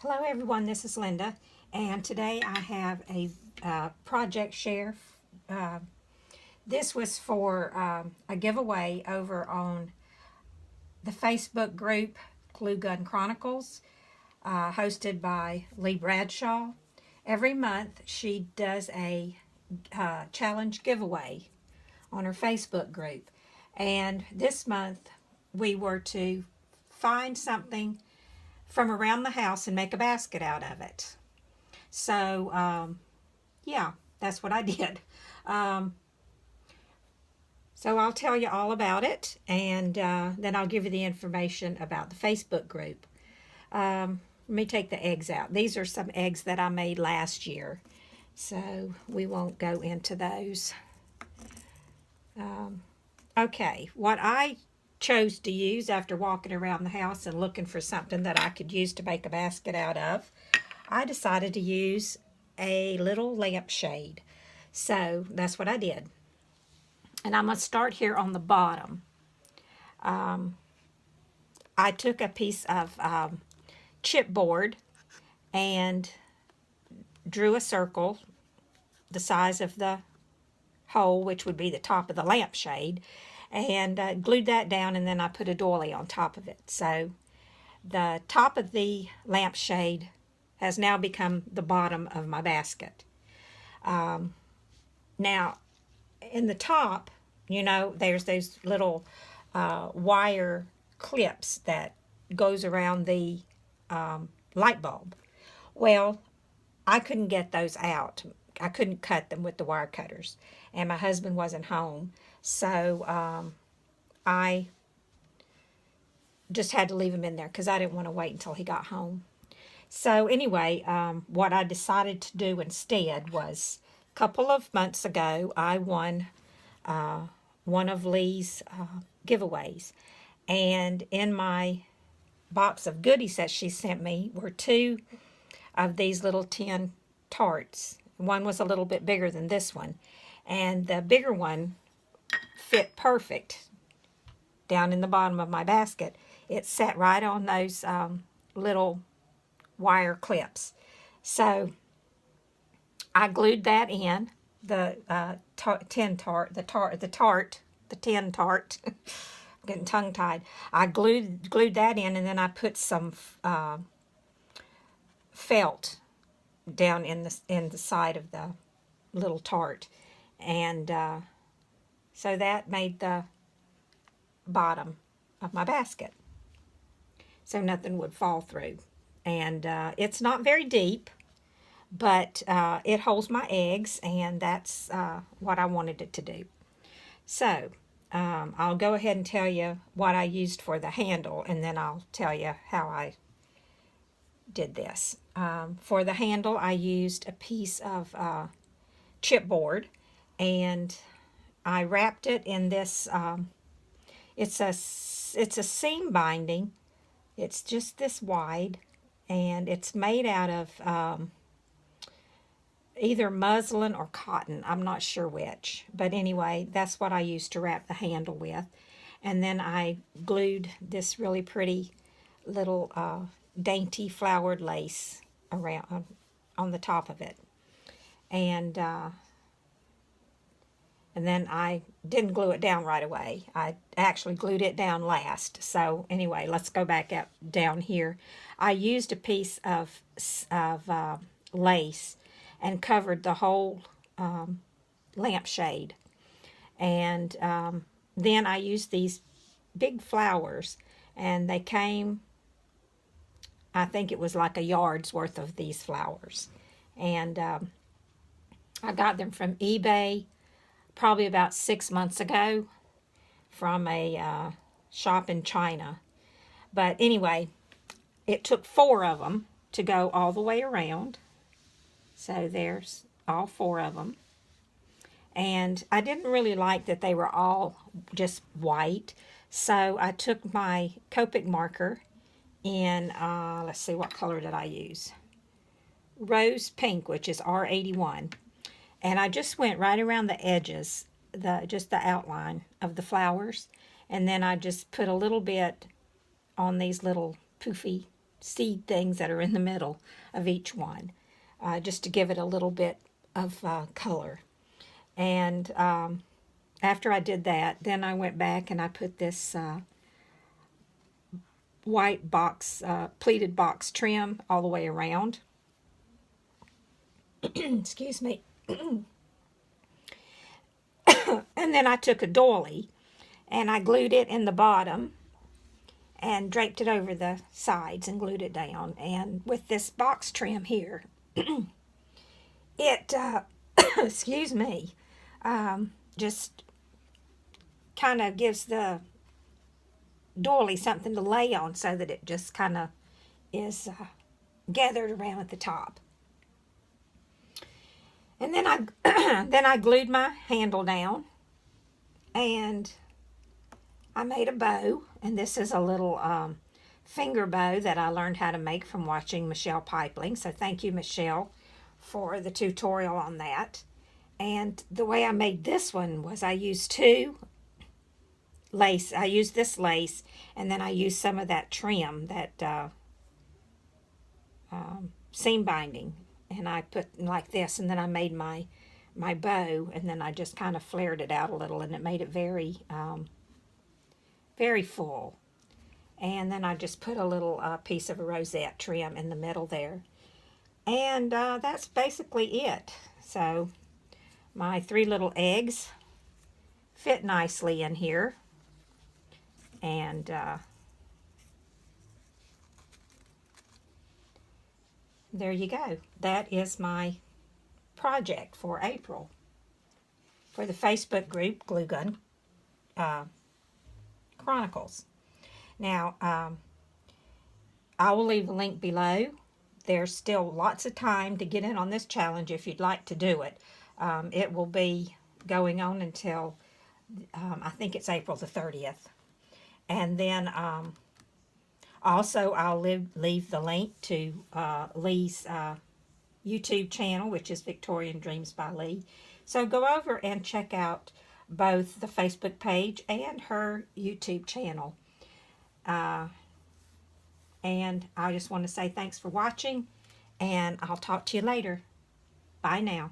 Hello everyone, this is Linda, and today I have a project share. Uh, this was for a giveaway over on the Facebook group Glue Gun Chronicles, hosted by Lee Bradshaw. Every month she does a challenge giveaway on her Facebook group, and this month we were to find something from around the house and make a basket out of it. So, yeah, that's what I did. Um, so I'll tell you all about it, and then I'll give you the information about the Facebook group. Let me take the eggs out. These are some eggs that I made last year, so we won't go into those. Okay, what I chose to use after walking around the house and looking for something that I could use to make a basket out of, I decided to use a little lampshade. So that's what I did. And I'm going to start here on the bottom. I took a piece of chipboard and drew a circle the size of the hole, which would be the top of the lampshade, and glued that down, and then I put a doily on top of it. So the top of the lampshade has now become the bottom of my basket. Now, in the top, there's those little wire clips that goes around the light bulb. Well, I couldn't get those out. I couldn't cut them with the wire cutters, and my husband wasn't home, so I just had to leave them in there because I didn't want to wait until he got home. So anyway, what I decided to do instead was a couple of months ago I won one of Lee's giveaways, and in my box of goodies that she sent me were two of these little tin tarts. One was a little bit bigger than this one, and the bigger one fit perfect down in the bottom of my basket. It sat right on those little wire clips. So I glued that in the tin tart, the tin tart. I'm getting tongue tied. I glued that in, and then I put some felt down in the side of the little tart, and so that made the bottom of my basket, so nothing would fall through. And it's not very deep, but it holds my eggs, and that's what I wanted it to do. So I'll go ahead and tell you what I used for the handle, and then I'll tell you how I did this. For the handle, I used a piece of chipboard, and I wrapped it in this. It's a seam binding. It's just this wide, and it's made out of either muslin or cotton. I'm not sure which, but anyway, that's what I used to wrap the handle with. And then I glued this really pretty little dainty flowered lace around on the top of it, and then I didn't glue it down right away. I actually glued it down last. So anyway, let's go back up down here. I used a piece of lace and covered the whole lampshade, and then I used these big flowers, and they came, I think it was like a yard's worth of these flowers, and I got them from eBay probably about 6 months ago from a shop in China. But anyway, it took 4 of them to go all the way around. So there's all 4 of them. And I didn't really like that they were all just white. So I took my Copic marker in, let's see, what color did I use? Rose pink, which is R81. And I just went right around the edges, just the outline of the flowers. And then I just put a little bit on these little poofy seed things that are in the middle of each one, just to give it a little bit of color. And after I did that, then I went back and I put this white box, pleated box trim all the way around. Excuse me. And then I took a doily and I glued it in the bottom and draped it over the sides and glued it down. And with this box trim here, it, excuse me, just kind of gives the doily something to lay on so that it just kind of is gathered around at the top. And then I then I glued my handle down and I made a bow, and this is a little finger bow that I learned how to make from watching Michelle Pipeling. So thank you, Michelle, for the tutorial on that. And the way I made this one was I used two lace. I used this lace, and then I used some of that trim, that seam binding, and I put like this, and then I made my bow, and then I just kind of flared it out a little, and it made it very very full. And then I just put a little piece of a rosette trim in the middle there, and that's basically it. So my 3 little eggs fit nicely in here, and there you go. That is my project for April for the Facebook group Glue Gun Chronicles. Now, I will leave a link below. There's still lots of time to get in on this challenge if you'd like to do it. It will be going on until, I think it's April the 30th. And then also I'll leave the link to Lee's YouTube channel, which is Victorian Dreams by Lee. So go over and check out both the Facebook page and her YouTube channel. And I just want to say thanks for watching, and I'll talk to you later. Bye now.